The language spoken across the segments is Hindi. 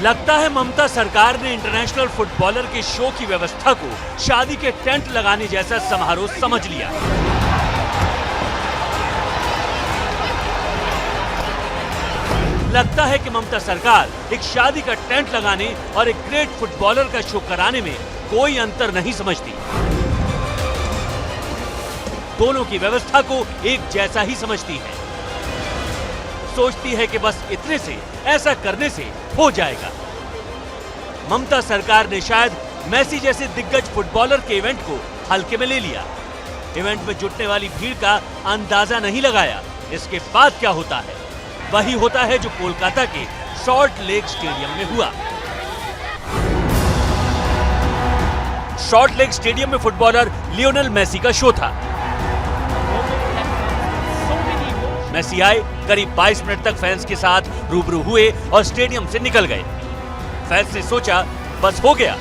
लगता है ममता सरकार ने इंटरनेशनल फुटबॉलर के शो की व्यवस्था को शादी के टेंट लगाने जैसा समारोह समझ लिया। लगता है कि ममता सरकार एक शादी का टेंट लगाने और एक ग्रेट फुटबॉलर का शो कराने में कोई अंतर नहीं समझती। दोनों की व्यवस्था को एक जैसा ही समझती है। सोचती है कि बस इतने से, ऐसा करने से हो जाएगा। ममता सरकार ने शायद मेसी जैसे दिग्गज फुटबॉलर के इवेंट को हल्के में ले लिया। इवेंट में जुटने वाली भीड़ का अंदाजा नहीं लगाया। इसके बाद क्या होता है वही होता है जो कोलकाता के सॉल्ट लेक स्टेडियम में हुआ। सॉल्ट लेक स्टेडियम में फुटबॉलर लियोनेल मेसी का शो था। मेसी आए, करीब 22 मिनट तक फैंस के साथ रूबरू हुए और स्टेडियम से निकल गए। फैंस ने सोचा बस हो गया।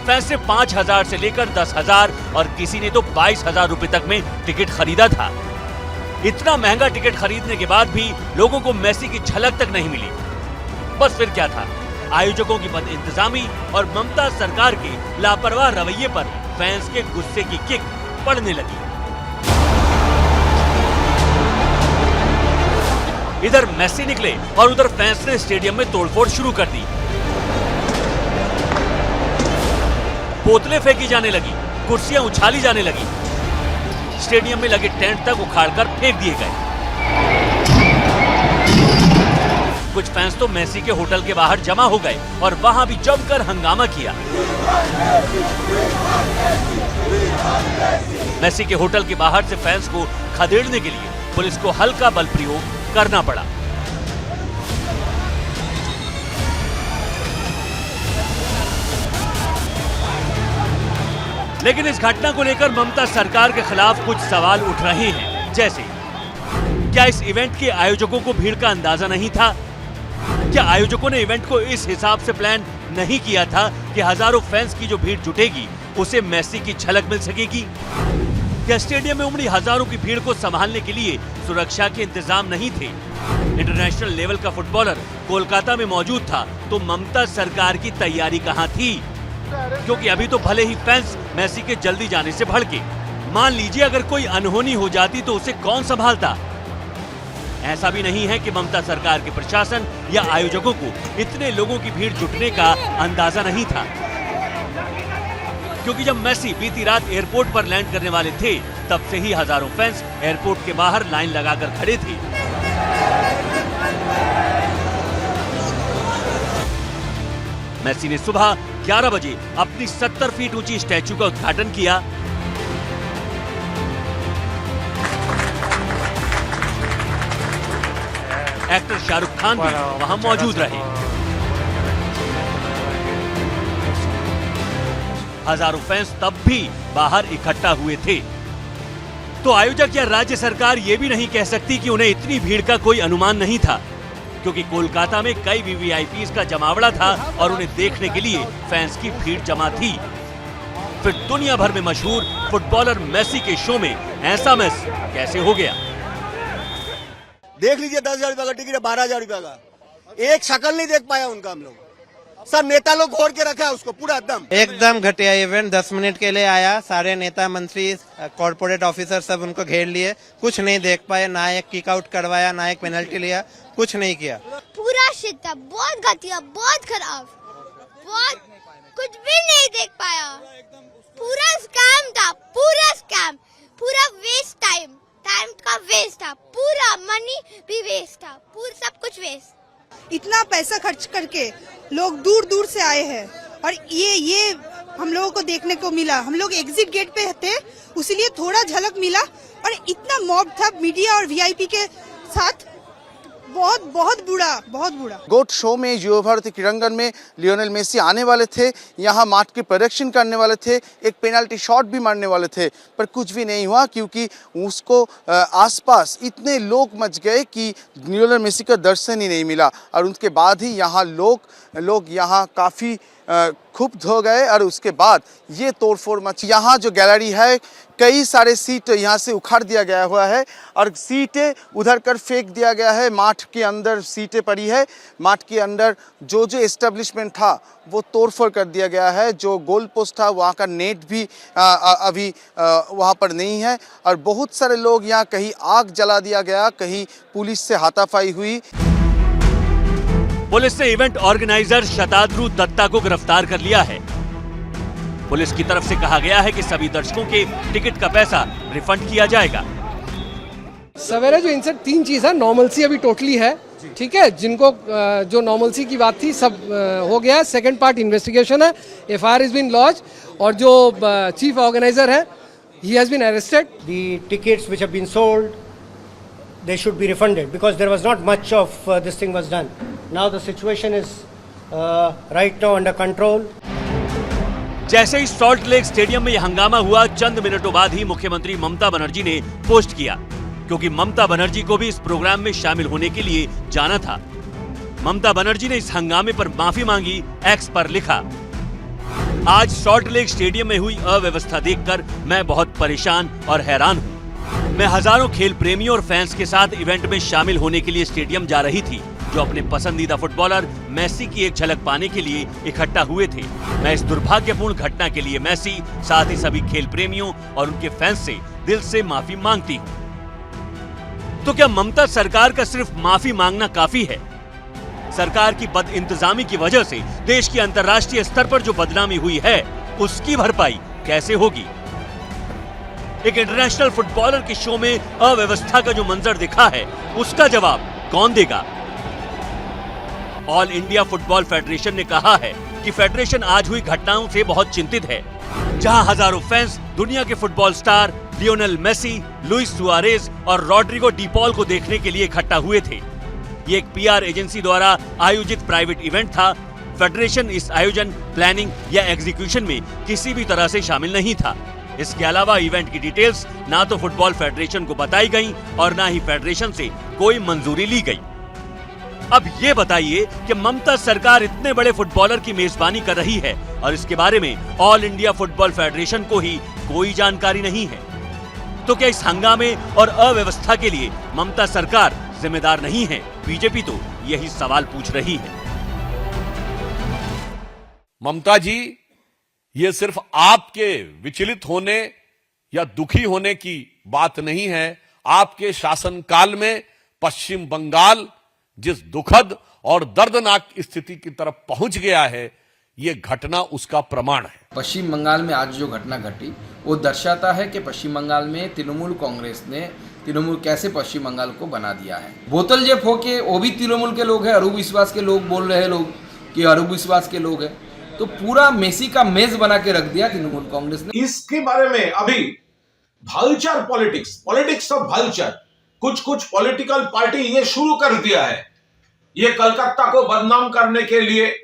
फैंस ने 5,000 से लेकर 10,000 और किसी ने तो 22,000 रुपए तक में टिकट खरीदा था। इतना महंगा टिकट खरीदने के बाद भी लोगों को मेसी की झलक तक नहीं मिली। बस फिर क्या था, आयोजकों की बदइंतजामी और ममता सरकार के लापरवाह रवैये पर फैंस के गुस्से की किक पड़ने लगी। इधर मेसी निकले और उधर फैंस ने स्टेडियम में तोड़फोड़ शुरू कर दी। बोतलें फेंकी जाने लगी, कुर्सियां उछाली जाने लगी, स्टेडियम में लगे टेंट तक उखाड़कर फेंक दिए गए। कुछ फैंस तो मेसी के होटल के बाहर जमा हो गए और वहां भी जमकर हंगामा किया। मेसी के होटल के बाहर से फैंस को खदेड़ने के लिए पुलिस को हल्का बल प्रयोग करना पड़ा। लेकिन इस घटना को लेकर ममता सरकार के खिलाफ कुछ सवाल उठ रहे हैं, जैसे क्या इस इवेंट के आयोजकों को भीड़ का अंदाजा नहीं था? क्या आयोजकों ने इवेंट को इस हिसाब से प्लान नहीं किया था कि हजारों फैंस की जो भीड़ जुटेगी उसे मेसी की झलक मिल सकेगी? क्या स्टेडियम में उमड़ी हजारों की भीड़ को संभालने के लिए सुरक्षा के इंतजाम नहीं थे? इंटरनेशनल लेवल का फुटबॉलर कोलकाता में मौजूद था तो ममता सरकार की तैयारी कहां थी? क्योंकि अभी तो भले ही फैंस मेसी के जल्दी जाने से भड़के, मान लीजिए अगर कोई अनहोनी हो जाती तो उसे कौन संभालता? ऐसा भी नहीं है कि ममता सरकार के प्रशासन या आयोजकों को इतने लोगों की भीड़ जुटने का अंदाजा नहीं था, क्योंकि जब मेसी बीती रात एयरपोर्ट पर लैंड करने वाले थे तब से ही हजारों फैंस एयरपोर्ट के बाहर लाइन लगाकर खड़े थे। मेसी ने सुबह 11 बजे अपनी 70 फीट ऊंची स्टैचू का उद्घाटन किया। एक्टर शाहरुख खान भी वहां मौजूद रहे। हजारों फैंस तब भी बाहर इकट्ठा हुए थे। तो आयोजक या राज्य सरकार ये भी नहीं कह सकती कि उन्हें इतनी भीड़ का कोई अनुमान नहीं था, क्योंकि कोलकाता में कई वीवीआईपीज़ का जमावड़ा था और उन्हें देखने के लिए फैंस की भीड़ जमा थी। फिर दुनिया भर में मशहूर फुटबॉलर मेसी के शो में ऐसा मिस कैसे हो गया? देख लीजिए, 10,000 रुपए का टिकट है, 12,000 रुपए का। एक शक्ल नहीं देख पाया उनका। हम लोग सब नेता लोग घोर के रखा है उसको पूरा एकदम घटिया इवेंट। 10 मिनट के लिए आया, सारे नेता मंत्री कॉर्पोरेट ऑफिसर सब उनको घेर लिए, कुछ नहीं देख पाए, ना एक किक आउट करवाया, ना एक पेनल्टी लिया, कुछ नहीं किया। पूरा शिट था, बहुत घटिया, बहुत खराब, बहुत कुछ भी नहीं देख पाया। पूरा स्कैम था, पूरा स्कैम, पूरा वेस्ट टाइम का वेस्ट था, पूरा मनी भी वेस्ट था, पूरा सब कुछ वेस्ट। इतना पैसा खर्च करके लोग दूर दूर से आए हैं और ये हम लोगों को देखने को मिला। हम लोग एग्जिट गेट पे थे, उसीलिए थोड़ा झलक मिला और इतना मॉब था मीडिया और वीआईपी के साथ, बहुत बुरा। गोट शो में युवा भारती क्रीड़ांगन में लियोनेल मेसी आने वाले थे, यहाँ माठ की प्रोडक्शन करने वाले थे, एक पेनल्टी शॉट भी मारने वाले थे, पर कुछ भी नहीं हुआ क्योंकि उसको आसपास इतने लोग मच गए कि लियोनेल मेसी का दर्शन ही नहीं मिला। और उसके बाद ही यहाँ लोग यहाँ काफ़ी क्षुब्ध हो गए और उसके बाद ये तोड़फोड़ मची। यहाँ जो गैलरी है कई सारे सीट यहाँ से उखाड़ दिया गया हुआ है और सीटें उधर कर फेंक दिया गया है। माठ के अंदर सीटें पड़ी है, माठ के अंदर जो एस्टेब्लिशमेंट था वो तोड़फोड़ कर दिया गया है। जो गोल पोस्ट था वहाँ का नेट भी अभी वहाँ पर नहीं है और बहुत सारे लोग यहाँ कहीं आग जला दिया गया, कहीं पुलिस से हाथापाई हुई। पुलिस ने इवेंट ऑर्गेनाइजर शताद्रु दत्ता को गिरफ्तार कर लिया है। पुलिस की तरफ से कहा गया है कि सभी दर्शकों के टिकट का पैसा रिफंड किया जाएगा। सवेरे जो इनसे 3 चीज है, नॉर्मलसी अभी टोटली है, ठीक है, जिनको जो नॉर्मलसी की बात थी सब हो गया है। सेकंड पार्ट इन्वेस्टिगेशन है, एफआईआर इज बीन लॉन्च और जो चीफ ऑर्गेनाइजर है ही has been arrested. The tickets which have been sold, they should be refunded because there was not much of this thing was done. Now the situation is right now under control. जैसे ही सॉल्ट लेक स्टेडियम में यह हंगामा हुआ, चंद मिनटों बाद ही मुख्यमंत्री ममता बनर्जी ने पोस्ट किया, क्योंकि ममता बनर्जी को भी इस प्रोग्राम में शामिल होने के लिए जाना था। ममता बनर्जी ने इस हंगामे पर माफी मांगी, एक्स पर लिखा, आज सॉल्ट लेक स्टेडियम में हुई अव्यवस्था देखकर मैं बहुत परेशान और हैरान हूँ। मैं हजारों खेल प्रेमियों और फैंस के साथ इवेंट में शामिल होने के लिए स्टेडियम जा रही थी, जो अपने पसंदीदा फुटबॉलर मेसी की एक झलक पाने के लिए इकट्ठा हुए थे। मैं इस दुर्भाग्यपूर्ण घटना के लिए मेसी, साथ ही सभी खेल प्रेमियों और उनके फैंस से दिल से माफी मांगती हूँ। तो क्या ममता सरकार का सिर्फ माफी मांगना काफी है? सरकार की बदइंतजामी की वजह से देश की अंतर्राष्ट्रीय स्तर पर जो बदनामी हुई है, उसकी भरपाई कैसे होगी? एक इंटरनेशनल फुटबॉलर के शो में अव्यवस्था का जो मंजर दिखा है, उसका जवाब कौन देगा? ऑल इंडिया फुटबॉल फेडरेशन ने कहा है कि फेडरेशन आज हुई घटनाओं से बहुत चिंतित है, जहां हजारों फैंस दुनिया के football star Lionel Messi, Luis Suarez और रॉड्रिगो डी पॉल को देखने के लिए इकट्ठा हुए थे। ये एक पीआर एजेंसी द्वारा आयोजित प्राइवेट इवेंट था। फेडरेशन इस आयोजन, प्लानिंग या एग्जीक्यूशन में किसी भी तरह से शामिल नहीं था। इसके अलावा इवेंट की डिटेल्स ना तो फुटबॉल फेडरेशन को बताई गई और ना ही फेडरेशन से कोई मंजूरी ली गई। अब ये बताइए कि ममता सरकार इतने बड़े फुटबॉलर की मेजबानी कर रही है और इसके बारे में ऑल इंडिया फुटबॉल फेडरेशन को ही कोई जानकारी नहीं है, तो क्या इस हंगामे और अव्यवस्था के लिए ममता सरकार जिम्मेदार नहीं है? बीजेपी तो यही सवाल पूछ रही है। ममता जी, ये सिर्फ आपके विचलित होने या दुखी होने की बात नहीं है। आपके शासनकाल में पश्चिम बंगाल जिस दुखद और दर्दनाक स्थिति की तरफ पहुंच गया है, ये घटना उसका प्रमाण है। पश्चिम बंगाल में आज जो घटना घटी वो दर्शाता है कि पश्चिम बंगाल में तृणमूल कांग्रेस ने तृणमूल कैसे पश्चिम बंगाल को बना दिया है। बोतल जेब होके वो भी तृणमूल के लोग हैं, अरूप विश्वास के लोग बोल रहे हैं लोग कि अरूप विश्वास के लोग हैं, तो पूरा मेसी का मेज बना के रख दिया तृणमूल कांग्रेस ने। इसके बारे में अभी भालचर पॉलिटिक्स ऑफ भालचर, कुछ पॉलिटिकल पार्टी ये शुरू कर दिया है, ये कलकत्ता को बदनाम करने के लिए।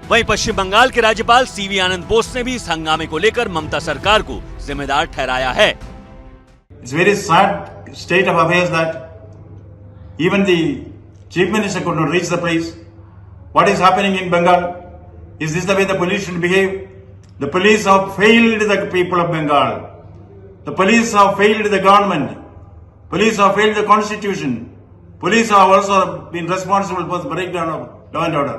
वहीं पश्चिम बंगाल के राज्यपाल सीवी आनंद बोस ने भी इस हंगामे को लेकर ममता सरकार को जिम्मेदार ठहराया है। It's very sad state of affairs that even the chief minister could not reach the place. What is happening in Bengal? Is this the way the police should behave? The police have failed the people of Bengal. The police have failed the government. Police have failed the constitution. Police have also been responsible for the breakdown of law and order.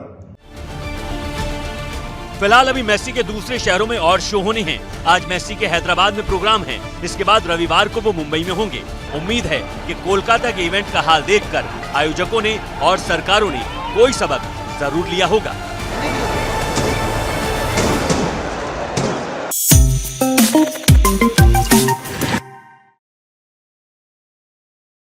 फिलहाल अभी मेसी के दूसरे शहरों में और शो होने हैं। आज मेसी के हैदराबाद में प्रोग्राम है, इसके बाद रविवार को वो मुंबई में होंगे। उम्मीद है कि कोलकाता के इवेंट का हाल देखकर आयोजकों ने और सरकारों ने कोई सबक जरूर लिया होगा।